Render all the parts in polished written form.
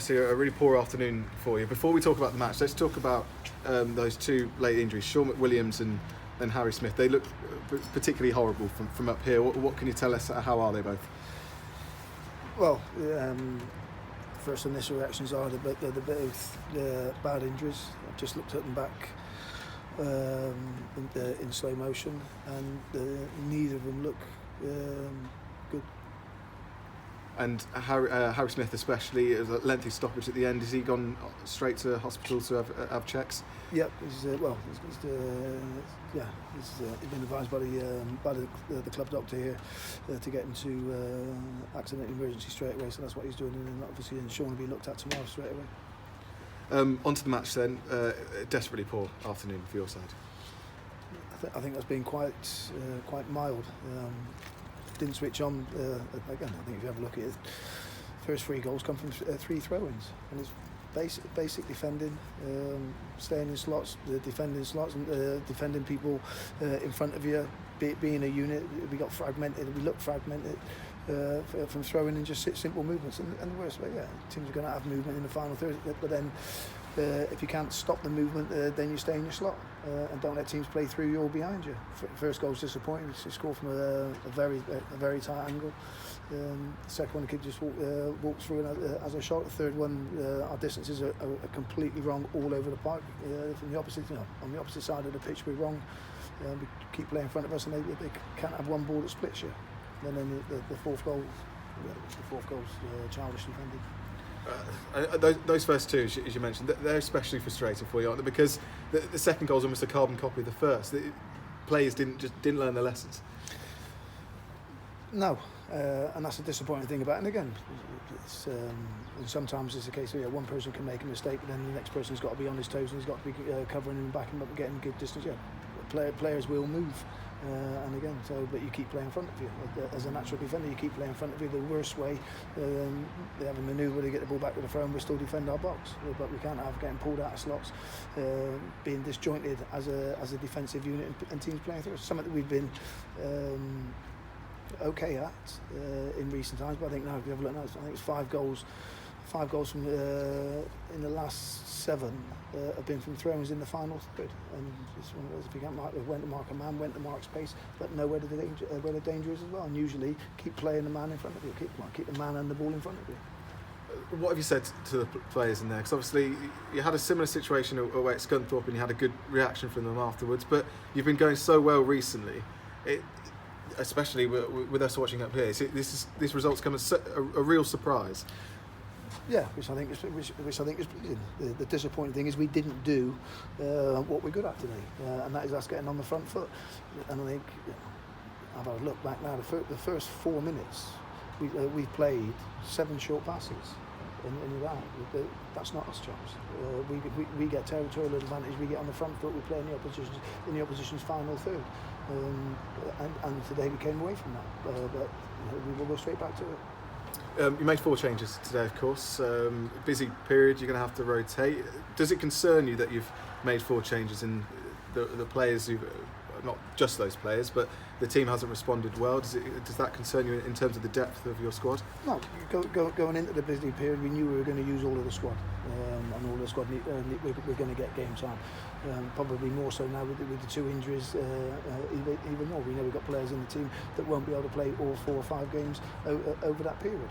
So a really poor afternoon for you. Before we talk about the match, let's talk about those two late injuries, Sean McWilliams and Harry Smith. They look particularly horrible from up here. What can you tell us? How are they both? Well, first initial reactions are they're both bad injuries. I've just looked at them back in slow motion, and neither of them look good. And Harry Smith especially, it was a lengthy stoppage at the end. Has he gone straight to hospital to have checks? Yep, he's been advised by the club doctor here to get him to accident emergency straight away. So that's what he's doing, and obviously Sean will be looked at tomorrow straight away. Onto the match then. Desperately poor afternoon for your side. I think that's been quite mild. Didn't switch on again. I think if you have a look at it, first 3 goals come from 3 throw-ins, and it's basic defending, staying in slots, defending slots, and defending people in front of you. Being a unit, we got fragmented. We looked fragmented from throwing and just simple movements. And the worst way, teams are going to have movement in the final third, but then if you can't stop the movement, then you stay in your slot and don't let teams play through you or behind you. First goal's disappointing. It's scored from a very tight angle. The second one, the kid just walked through as a shot. The third one, our distances are completely wrong all over the park. From the opposite, on the opposite side of the pitch, we're wrong. We keep playing in front of us, and they can't have one ball that splits you. And then the fourth goal's childish defending. Those first two, as you mentioned, they're especially frustrating for you, aren't they? Because the second goal is almost a carbon copy of the first. The players didn't learn their lessons. No, and that's the disappointing thing about it. And again, and sometimes it's a case of one person can make a mistake, but then the next person's got to be on his toes and he's got to be covering him, backing him up, and getting good distance. Players will move. And again, but you keep playing in front of you. As a natural defender, you keep playing in front of you. The worst way, they have a manoeuvre, they get the ball back to the throw, and we still defend our box. But we can't have getting pulled out of slots, being disjointed as a defensive unit, and teams playing through. Something that we've been okay at in recent times. But I think now, if you have a look now, I think it's 5 goals. 5 goals from in the last 7 have been from throw-ins in the final third, and it's one of those. If you can't mark, went to mark a man, went to mark space, but know where the danger is as well. And usually keep playing the man in front of you, keep the man and the ball in front of you. What have you said to the players in there? Because obviously you had a similar situation away at Scunthorpe, and you had a good reaction from them afterwards. But you've been going so well recently, especially with us watching up here. This result's come as a real surprise. Yeah, which I think is brilliant. The disappointing thing is we didn't do what we're good at today, and that is us getting on the front foot. And I think, I've had a look back now. The first 4 minutes, we played 7 short passes in that. That's not us, chaps. We get territorial advantage. We get on the front foot. We play in the opposition's final third, and today we came away from that. But we will go straight back to it. You made 4 changes today, of course. Busy period, you're going to have to rotate. Does it concern you that you've made 4 changes and the players who, not just those players, but the team hasn't responded well? Does that concern you in terms of the depth of your squad? No, going into the busy period, we knew we were going to use all of the squad, and all of the squad we're going to get game time. Probably more so now with the 2 injuries, even more. We know we've got players in the team that won't be able to play all 4 or 5 games over that period.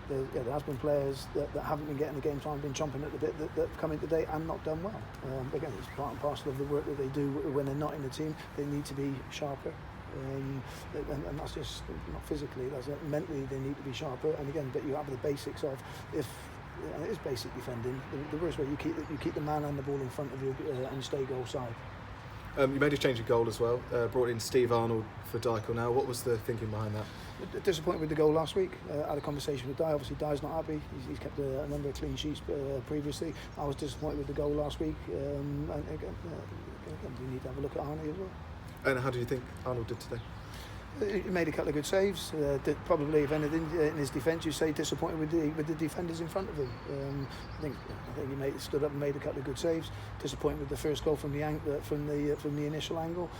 There has been players that haven't been getting the game time, been chomping at the bit, that have come in today and not done well. Again, it's part and parcel of the work that they do when they're not in the team. They need to be sharper. And that's just not physically, that's mentally they need to be sharper. And again, but you have the basics of, if it is basic defending, the worst way you keep the man and the ball in front of you and stay goal side. You made a change of goal as well, brought in Steve Arnold for Dykel now. What was the thinking behind that? Disappointed with the goal last week. Had a conversation with Di. Obviously Di's not happy. He's kept a number of clean sheets previously. I was disappointed with the goal last week. And again, we need to have a look at Arnie as well. And how do you think Arnold did today? He made a couple of good saves. Probably, if anything, in his defence, you say disappointed with the defenders in front of him. I think he stood up and made a couple of good saves. Disappointed with the first goal from the initial angle.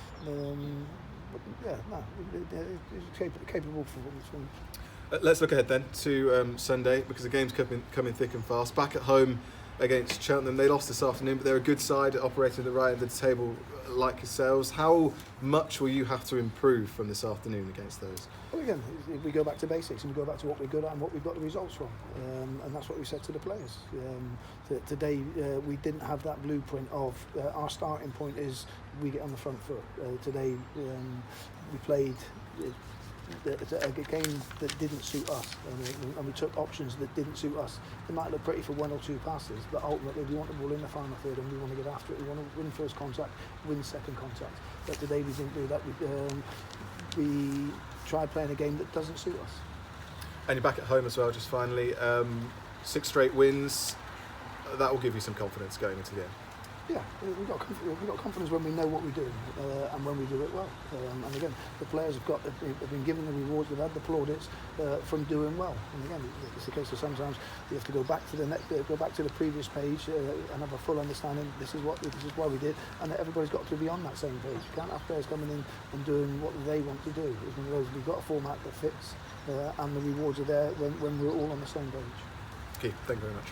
But yeah, no, it's capable performance from him. Let's look ahead then to Sunday, because the game's coming thick and fast. Back at home against Cheltenham, they lost this afternoon, but they're a good side operating at the right end of the table like yourselves. How much will you have to improve from this afternoon against those? Well, again, we go back to basics and we go back to what we're good at and what we've got the results from, and that's what we said to the players. Today we didn't have that blueprint of our starting point is we get on the front foot. Today we played a game that didn't suit us, and we took options that didn't suit us. It might look pretty for one or two passes, but ultimately we want the ball in the final third and we want to get after it. We want to win first contact, win second contact. But today we didn't do that. We tried playing a game that doesn't suit us. And you're back at home as well, just finally. 6 straight wins, that will give you some confidence going into the game. Yeah, we've got confidence when we know what we do and when we do it well. And again, the players have been given the rewards, they've had the plaudits from doing well. And again, it's a case of sometimes you have to go back to the previous page and have a full understanding. This is why we did, and everybody's got to be on that same page. You can't have players coming in and doing what they want to do. It's one of those, we've got a format that fits, and the rewards are there when we're all on the same page. Okay, thank you very much.